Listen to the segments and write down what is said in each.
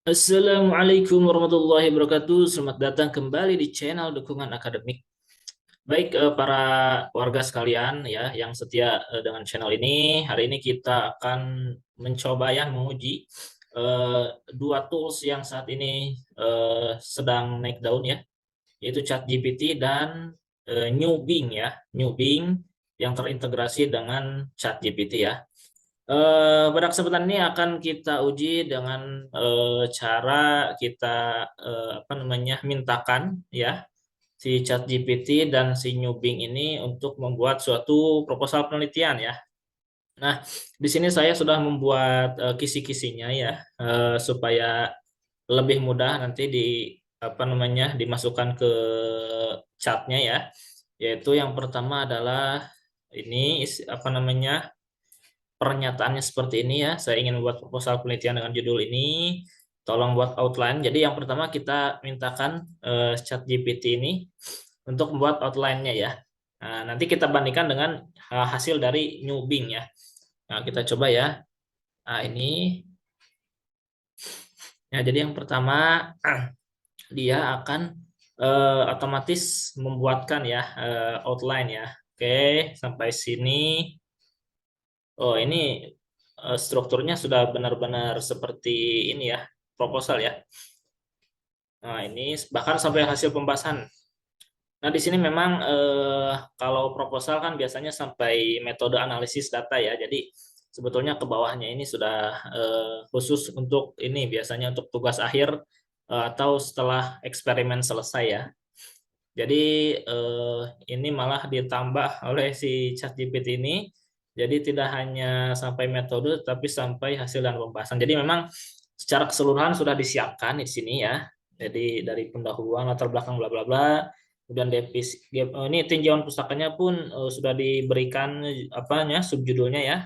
Assalamualaikum warahmatullahi wabarakatuh. Selamat datang kembali di channel Dukungan Akademik. Baik, para warga sekalian ya yang setia dengan channel ini, hari ini kita akan mencoba ya menguji dua tools yang saat ini sedang naik daun ya, yaitu ChatGPT dan New Bing ya, New Bing yang terintegrasi dengan ChatGPT ya. Pada kesempatan ini akan kita uji dengan cara kita apa namanya mintakan ya si ChatGPT dan si Newbing ini untuk membuat suatu proposal penelitian ya. Nah, di sini saya sudah membuat kisi-kisinya ya supaya lebih mudah nanti di apa namanya dimasukkan ke chatnya ya. Yaitu yang pertama adalah ini apa namanya pernyataannya seperti ini ya. Saya ingin membuat proposal penelitian dengan judul ini. Tolong buat outline. Jadi yang pertama kita mintakan ChatGPT ini untuk membuat outline-nya ya. Nah, nanti kita bandingkan dengan hasil dari New Bing ya. Nah, kita coba ya. Nah, ini. Ya, jadi yang pertama dia akan otomatis membuatkan ya outline ya. Oke, sampai sini. Oh, ini strukturnya sudah benar-benar seperti ini ya, proposal ya. Nah, ini bahkan sampai hasil pembahasan. Nah, di sini memang kalau proposal kan biasanya sampai metode analisis data ya. Jadi sebetulnya ke bawahnya ini sudah khusus untuk ini biasanya untuk tugas akhir atau setelah eksperimen selesai ya. Jadi ini malah ditambah oleh si ChatGPT ini. Jadi tidak hanya sampai metode, tapi sampai hasil dan pembahasan. Jadi memang secara keseluruhan sudah disiapkan di sini ya. Jadi dari pendahuluan, latar belakang, bla bla bla. Kemudian ini tinjauan pustakanya pun sudah diberikan apanya subjudulnya ya.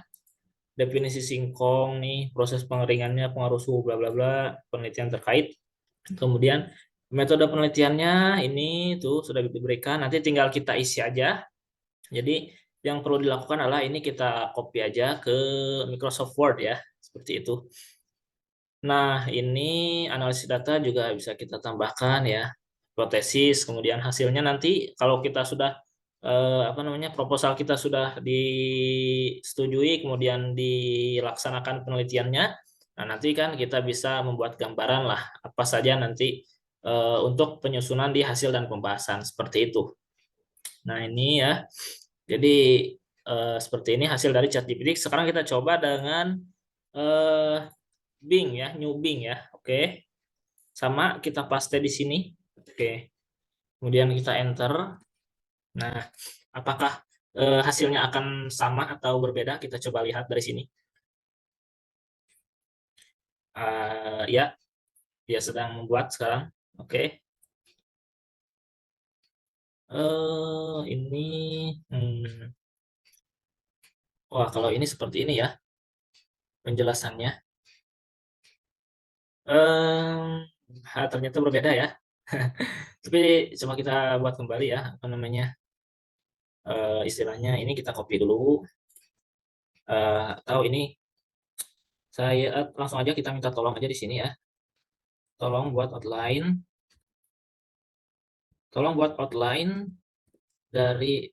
Definisi singkong nih, proses pengeringannya, pengaruh suhu, bla bla bla, penelitian terkait. Kemudian metode penelitiannya ini tuh sudah diberikan, nanti tinggal kita isi aja. Jadi yang perlu dilakukan adalah ini kita copy aja ke Microsoft Word ya, seperti itu. Nah, ini analisis data juga bisa kita tambahkan ya, hipotesis, kemudian hasilnya nanti kalau kita sudah apa namanya proposal kita sudah disetujui, kemudian dilaksanakan penelitiannya. Nah, nanti kan kita bisa membuat gambaran lah apa saja nanti untuk penyusunan di hasil dan pembahasan seperti itu. Nah, ini ya. Jadi seperti ini hasil dari ChatGPT. Sekarang kita coba dengan eh, Bing ya, New Bing ya. Oke. Sama kita paste di sini. Oke. Kemudian kita enter. Nah, apakah hasilnya akan sama atau berbeda? Kita coba lihat dari sini. Ya, dia sedang membuat sekarang. Oke. Ini, wah kalau ini seperti ini ya penjelasannya. Ternyata berbeda ya. Tapi coba kita buat kembali ya, apa namanya istilahnya ini kita copy dulu. Atau ini saya langsung aja kita minta tolong aja di sini ya. Tolong buat outline. Tolong buat outline dari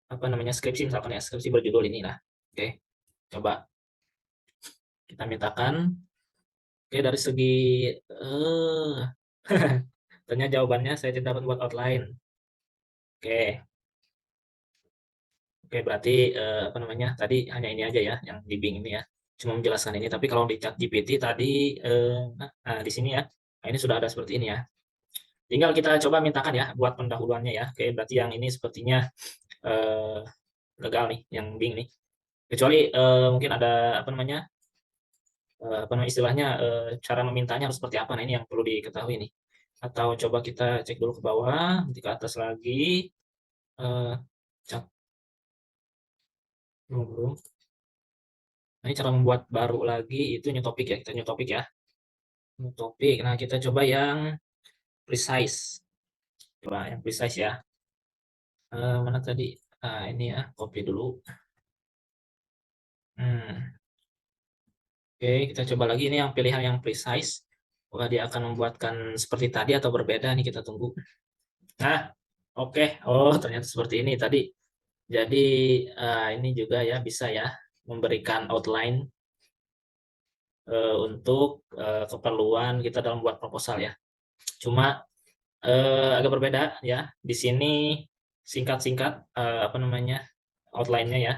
apa namanya skripsi misalkan ya, skripsi berjudul ini lah. Oke, coba kita mintakan. Oke, dari segi eh ternyata jawabannya saya tidak dapat buat outline. Oke, oke berarti apa namanya tadi hanya ini aja ya yang di Bing ini ya. Cuma menjelaskan ini. Tapi kalau di Chat GPT tadi nah, di sini ya. Nah, ini sudah ada seperti ini ya. Tinggal kita coba mintakan ya buat pendahuluannya ya. Oke, berarti yang ini sepertinya eh, gagal nih, yang Bing nih. Kecuali mungkin ada apa namanya apa namanya istilahnya cara memintanya harus seperti apa. Nah, ini yang perlu diketahui nih. Atau coba kita cek dulu ke bawah, nanti ke atas lagi. eh Chat belum. Nah, ini cara membuat baru lagi itu new topic ya. Kita new topic ya. New topic. Nah, kita coba yang precise. Coba yang precise ya. Mana tadi? Nah, ini ya, copy dulu. Hmm. Oke, kita coba lagi ini yang pilihan yang precise. Apakah dia akan membuatkan seperti tadi atau berbeda nih kita tunggu. Nah, oke. Oh, ternyata seperti ini tadi. Jadi ini juga ya bisa ya memberikan outline untuk keperluan kita dalam buat proposal ya. Cuma agak berbeda ya. Di sini singkat-singkat apa namanya outline-nya ya.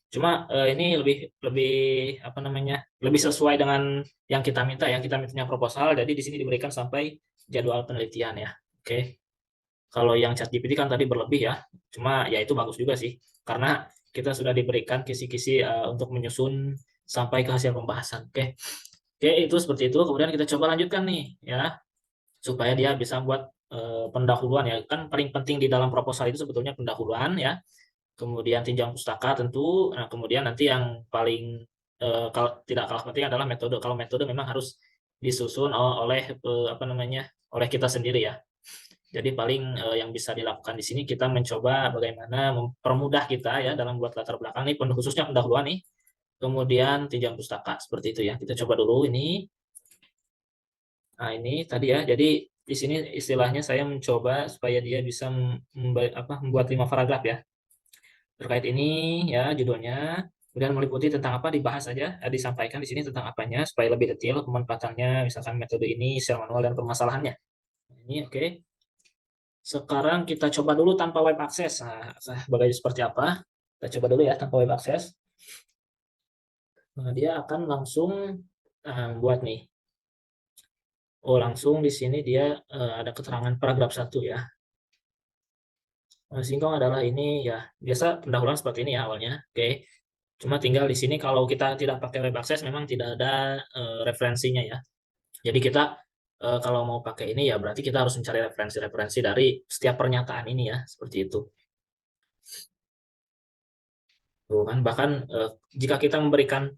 Cuma ini lebih lebih apa namanya lebih sesuai dengan yang kita minta ya. Kita mintanya proposal, jadi di sini diberikan sampai jadwal penelitian ya. Oke. Kalau yang ChatGPT kan tadi berlebih ya. Cuma ya itu bagus juga sih. Karena kita sudah diberikan kisi-kisi untuk menyusun sampai ke hasil pembahasan. Oke. Oke, itu seperti itu. Kemudian kita coba lanjutkan nih ya supaya dia bisa buat pendahuluan ya. Kan paling penting di dalam proposal itu sebetulnya pendahuluan ya. Kemudian tinjauan pustaka tentu. Nah, kemudian nanti yang paling kalau tidak kalah penting adalah metode. Kalau metode memang harus disusun oleh apa namanya? Oleh kita sendiri ya. Jadi paling yang bisa dilakukan di sini kita mencoba bagaimana mempermudah kita ya dalam buat latar belakang nih khususnya pendahuluan nih. Kemudian tinjauan pustaka seperti itu ya. Kita coba dulu ini. Nah, ini tadi ya. Jadi di sini istilahnya saya mencoba supaya dia bisa membuat 5 paragraf ya. Terkait ini ya judulnya. Kemudian meliputi tentang apa dibahas saja, disampaikan di sini tentang apanya supaya lebih detail pemanfaatannya, misalkan metode ini, secara manual dan permasalahannya. Ini oke. Sekarang kita coba dulu tanpa web access. Nah, bagaimana seperti apa? Kita coba dulu ya tanpa web access. Nah, dia akan langsung buat nih. Oh, langsung di sini dia ada keterangan paragraf 1 ya. Singkong adalah ini ya, biasa pendahuluan seperti ini ya awalnya. Oke. Cuma tinggal di sini kalau kita tidak pakai web access memang tidak ada referensinya ya. Jadi kita kalau mau pakai ini ya berarti kita harus mencari referensi-referensi dari setiap pernyataan ini ya, seperti itu. Tuh kan bahkan jika kita memberikan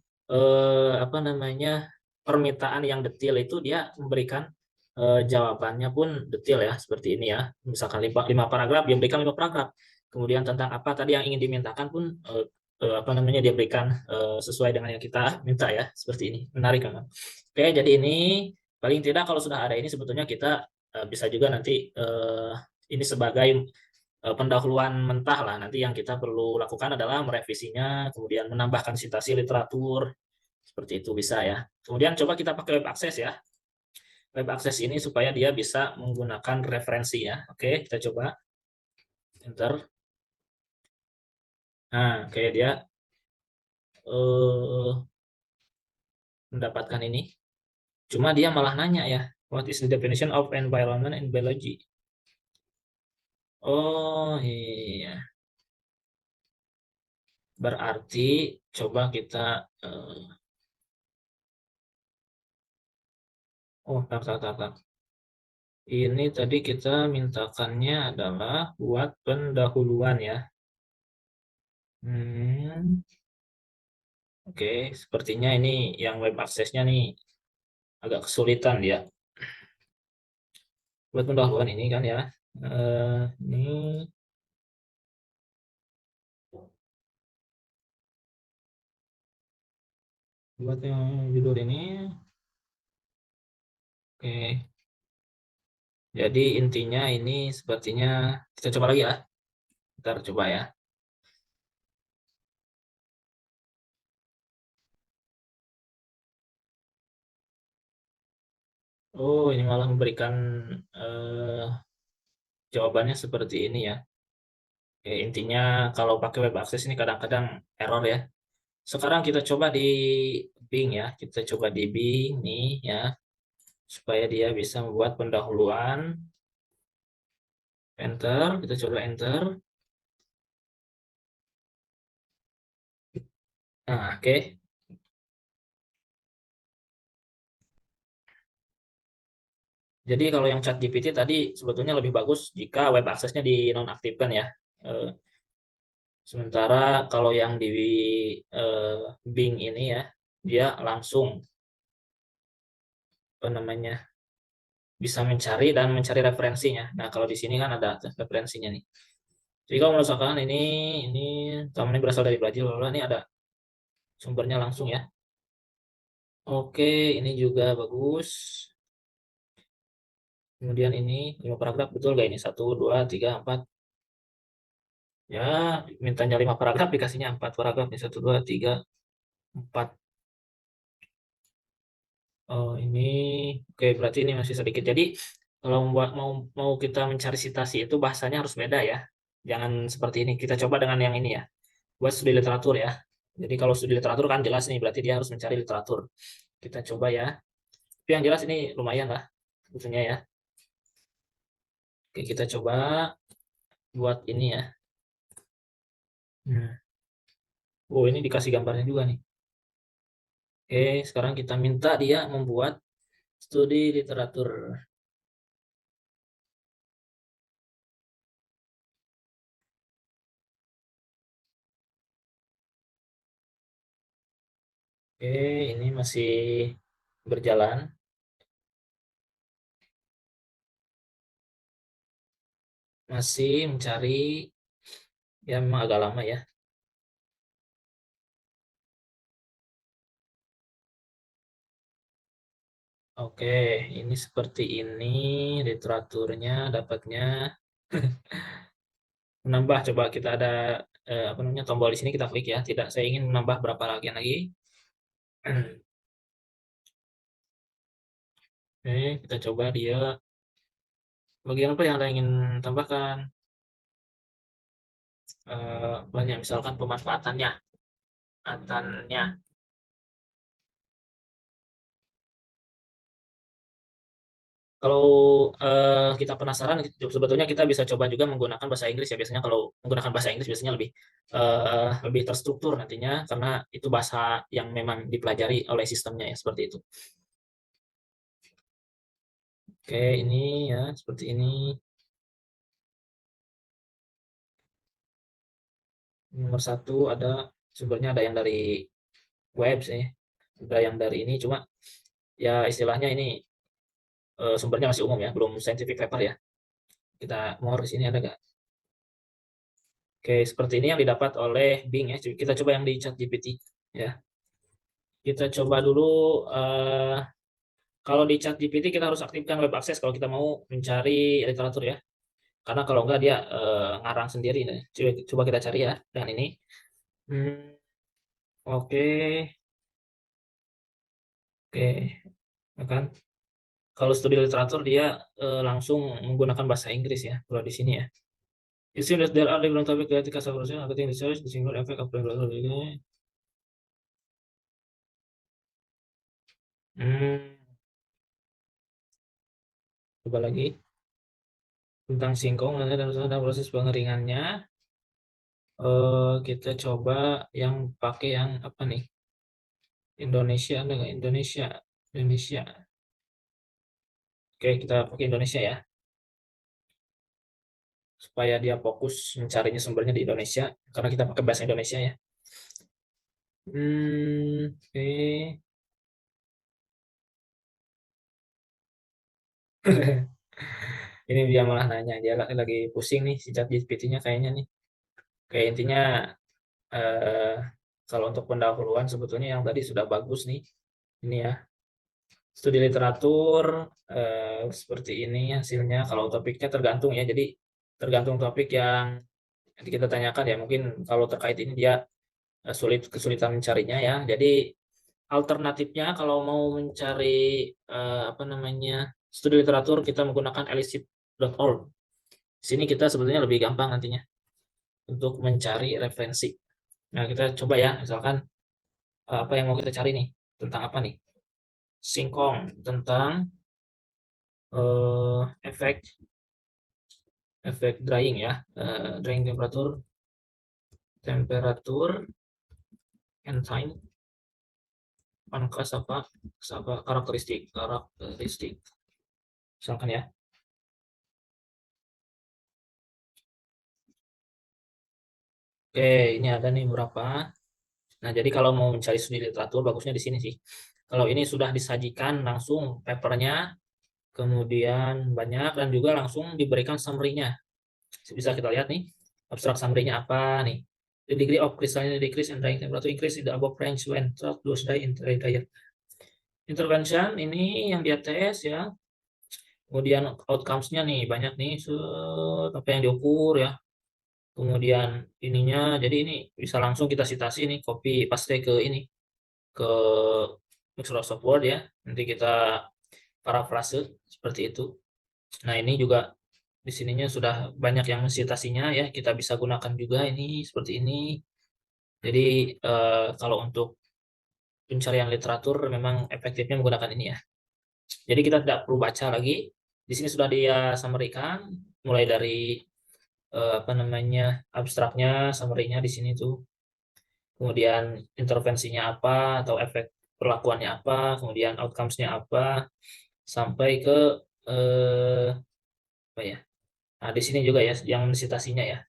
apa namanya permintaan yang detail itu dia memberikan jawabannya pun detail ya seperti ini ya. Misalkan 5 paragraf dia berikan 5 paragraf. Kemudian tentang apa tadi yang ingin dimintakan pun apa namanya dia berikan sesuai dengan yang kita minta ya seperti ini. Menarik memang. Oke, jadi ini paling tidak kalau sudah ada ini sebetulnya kita bisa juga nanti ini sebagai pendahuluan mentah lah. Nanti yang kita perlu lakukan adalah merevisinya, kemudian menambahkan citasi literatur, seperti itu bisa ya. Kemudian coba kita pakai web access ya. Web access ini supaya dia bisa menggunakan referensi ya. Oke, kita coba enter. Nah, kayak dia eh, mendapatkan ini. Cuma dia malah nanya ya, what is the definition of environment in biology? Oh iya, berarti coba kita oh tak. Ini tadi kita mintakannya adalah buat pendahuluan ya. Hmm, oke, sepertinya ini yang web aksesnya nih agak kesulitan dia. Buat pendahuluan ini kan ya. Ini buat yang judul ini. Oke, jadi intinya ini sepertinya kita coba lagi ya. Ntar coba ya. Oh, ini malah memberikan eh, jawabannya seperti ini ya. Oke, intinya kalau pakai web access ini kadang-kadang error ya. Sekarang kita coba di Bing ya. Kita coba di Bing nih ya. Supaya dia bisa membuat pendahuluan. Enter. Kita coba enter. Nah, oke. Jadi kalau yang ChatGPT tadi sebetulnya lebih bagus jika web aksesnya dinonaktifkan ya. Eh, Sementara kalau yang di eh, Bing ini ya, dia langsung apa namanya bisa mencari dan mencari referensinya. Nah, kalau di sini kan ada referensinya nih. Jadi kalau misalkan ini temennya berasal dari Brazil, lalu ini ada sumbernya langsung ya. Oke, ini juga bagus. Kemudian ini 5 paragraf, betul gak ini? Satu, dua, tiga, empat. Ya, mintanya 5 paragraf, dikasihnya 4 paragraf. Nih, satu, dua, tiga, empat. Oh, ini oke, berarti ini masih sedikit. Jadi kalau membuat mau kita mencari citasi itu bahasanya harus beda ya. Jangan seperti ini. Kita coba dengan yang ini ya. Buat studi literatur ya. Jadi kalau studi literatur kan jelas nih, berarti dia harus mencari literatur. Kita coba ya. Tapi yang jelas ini lumayan lah sebetulnya ya. Oke, kita coba buat ini ya. Nah, oh ini dikasih gambarnya juga nih. Oke, sekarang kita minta dia membuat studi literatur. Oke, ini masih berjalan, masih mencari, ya memang agak lama ya. Oke, ini seperti ini literaturnya dapatnya. Menambah, coba kita ada apa namanya tombol di sini kita klik ya. Tidak, saya ingin menambah berapa bagian lagi. Oke, kita coba dia bagian apa yang Anda ingin tambahkan. Banyak misalkan pemanfaatannya, pemanfaatannya. Kalau kita penasaran, sebetulnya kita bisa coba juga menggunakan bahasa Inggris ya. Biasanya kalau menggunakan bahasa Inggris biasanya lebih terstruktur nantinya karena itu bahasa yang memang dipelajari oleh sistemnya ya seperti itu. Oke, ini ya seperti ini. Nomor satu ada sumbernya, ada yang dari web sih, ada yang dari ini. Cuma ya istilahnya ini sumbernya masih umum ya, belum scientific paper ya. Kita more di sini ada nggak? Oke, seperti ini yang didapat oleh Bing ya. Kita coba yang di ChatGPT ya. Kita coba dulu eh, kalau di ChatGPT kita harus aktifkan web access kalau kita mau mencari literatur ya. Karena kalau enggak dia ngarang sendiri nih. Coba kita cari ya dengan ini. Hmm, oke, oke, ya kan? Kalau studi literatur dia langsung menggunakan bahasa Inggris ya. Kalau di sini ya. You see that there are different topic that the solution marketing research the single effect of regulatory. Hmm, coba lagi tentang singkong dan proses pengeringannya. Kita coba yang pakai yang apa nih? Indonesia ada nggak? Indonesia, Indonesia. Oke, kita pakai Indonesia ya, supaya dia fokus mencarinya sumbernya di Indonesia, karena kita pakai bahasa Indonesia ya. Oke. Ini dia malah nanya, dia lagi pusing nih si ChatGPT-nya kayaknya nih. Kayak intinya eh, kalau untuk pendahuluan sebetulnya yang tadi sudah bagus nih. Ini ya, studi literatur seperti ini hasilnya. Kalau topiknya tergantung ya, jadi tergantung topik yang nanti kita tanyakan ya. Mungkin kalau terkait ini dia kesulitan mencarinya ya. Jadi alternatifnya kalau mau mencari apa namanya studi literatur kita menggunakan elicit.org. Di sini kita sebetulnya lebih gampang nantinya untuk mencari referensi. Nah, kita coba ya, misalkan apa yang mau kita cari nih, tentang apa nih? Singkong, tentang efek efek drying ya, drying temperatur, temperatur and time, pangkas apa karakteristik, karakteristik, misalkan ya. Oke, ini ada nih beberapa. Nah, jadi kalau mau mencari studi literatur, bagusnya di sini sih. Kalau ini sudah disajikan langsung papernya, kemudian banyak, dan juga langsung diberikan summary-nya. Bisa kita lihat nih, abstrak summary-nya apa nih. The degree of crystalline decrease and drying temperature increase in the above range when those die in dry dryer. intervention ini yang dia tes ya. Kemudian outcomes-nya nih banyak nih apa yang diukur ya. Kemudian ininya, jadi ini bisa langsung kita citasi ini, copy paste ke ini, ke Microsoft Word ya. Nanti kita parafrase seperti itu. Nah, ini juga di sininya sudah banyak yang citasinya ya. Kita bisa gunakan juga ini seperti ini. Jadi kalau untuk pencarian literatur memang efektifnya menggunakan ini ya. Jadi kita tidak perlu baca lagi. Di sini sudah dia summary-kan mulai dari apa namanya abstraknya, summary-nya di sini tuh. Kemudian intervensinya apa atau efek perlakuannya apa, kemudian outcomes-nya apa, sampai ke eh, apa ya? Nah, di sini juga ya yang citasinya ya.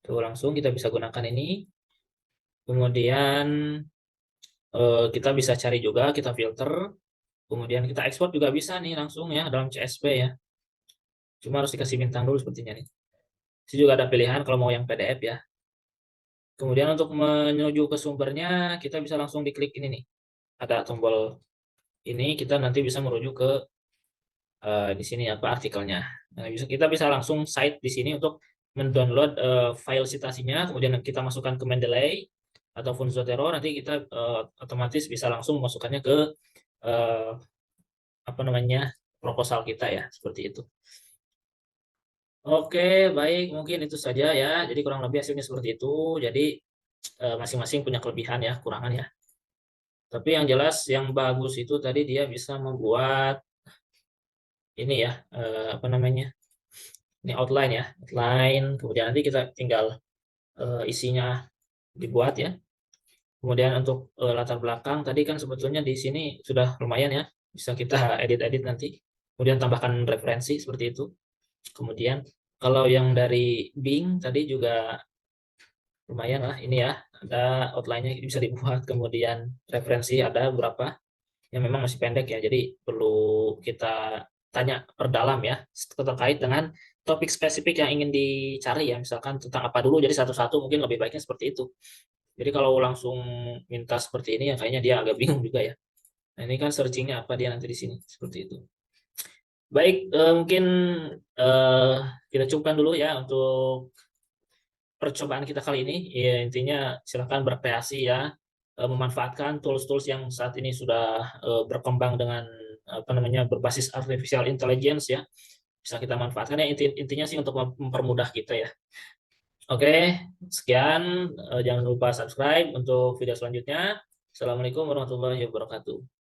Tuh langsung kita bisa gunakan ini. Kemudian kita bisa cari juga, kita filter, kemudian kita ekspor juga bisa nih langsung ya dalam CSV ya. Cuma harus dikasih bintang dulu sepertinya nih. Sini juga ada pilihan kalau mau yang PDF ya. Kemudian untuk menuju ke sumbernya, kita bisa langsung diklik ini nih. Ada tombol ini, kita nanti bisa merujuk ke di sini apa artikelnya. Nah, kita bisa langsung cite di sini untuk mendownload file citasinya, kemudian kita masukkan ke Mendeley ataupun Zotero, nanti kita otomatis bisa langsung memasukkannya ke eh, apa namanya proposal kita ya, seperti itu. Oke, baik, mungkin itu saja ya. Jadi kurang lebih hasilnya seperti itu. Jadi masing-masing punya kelebihan ya, kurangan ya. Tapi yang jelas yang bagus itu tadi dia bisa membuat ini ya, apa namanya? Ini outline ya, outline. Kemudian nanti kita tinggal isinya dibuat ya. Kemudian untuk latar belakang tadi kan sebetulnya di sini sudah lumayan ya, bisa kita edit-edit nanti. Kemudian tambahkan referensi seperti itu. Kemudian kalau yang dari Bing tadi juga lumayan lah ini ya, ada outline-nya bisa dibuat, kemudian referensi ada beberapa yang memang masih pendek ya, jadi perlu kita tanya perdalam ya terkait dengan topik spesifik yang ingin dicari ya, misalkan tentang apa dulu, jadi satu-satu mungkin lebih baiknya seperti itu. Jadi kalau langsung minta seperti ini ya kayaknya dia agak bingung juga ya. Nah, ini kan searchingnya apa dia nanti di sini seperti itu. Baik, mungkin eh, kita cukupkan dulu ya untuk percobaan kita kali ini. Ya, intinya silakan berkreasi ya, memanfaatkan tools-tools yang saat ini sudah berkembang dengan apa namanya berbasis artificial intelligence ya. Bisa kita manfaatkan ya, intinya sih untuk mempermudah kita ya. Oke, sekian. Jangan lupa subscribe untuk video selanjutnya. Assalamualaikum warahmatullahi wabarakatuh.